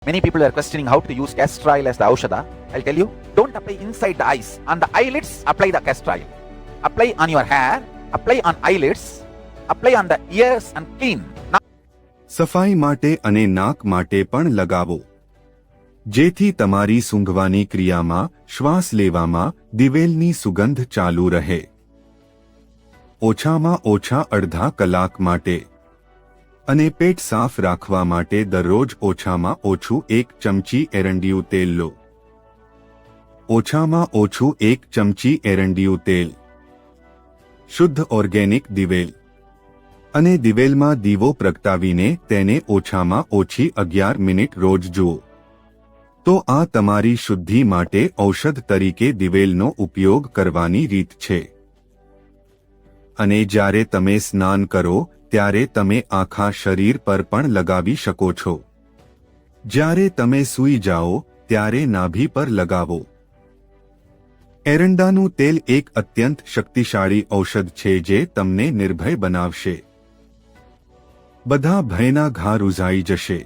Many people are questioning how to use castor oil as the aushadha. I'll tell you, don't apply inside the eyes. On the eyelids, apply the castor oil. Apply on your hair, apply on eyelids, apply on the ears and chin. સફાઈ માટે અને નાક માટે પણ લગાવો, જેથી તમારી સૂંઘવાની ક્રિયામાં, શ્વાસ લેવામાં દિવેલની સુગંધ ચાલુ રહે. ઓછામાં ઓછા અડધા કલાક માટે અને પેટ સાફ રાખવા માટે દરરોજ ઓછામાં ઓછું 1 ચમચી એરંડિયું તેલ લો. ઓછામાં ઓછું 1 ચમચી એરંડિયું તેલ. શુદ્ધ ઓર્ગેનિક દિવેલ અને દિવેલમાં દીવો પ્રગટાવીને તેને ઓછામાં ઓછી 11 મિનિટ રોજ જુઓ, તો આ તમારી શુદ્ધિ માટે ઔષધ તરીકે દિવેલનો ઉપયોગ કરવાની રીત છે. અને જ્યારે તમે સ્નાન કરો ત્યારે તમે આખા શરીર પર પણ લગાવી શકો છો. જ્યારે તમે સૂઈ જાઓ ત્યારે નાભી પર લગાવો. એરંડાનું તેલ એક અત્યંત શક્તિશાળી ઔષધ છે જે તમને નિર્ભય બનાવશે. બધા ભયના ઘા રૂઝાઈ જશે.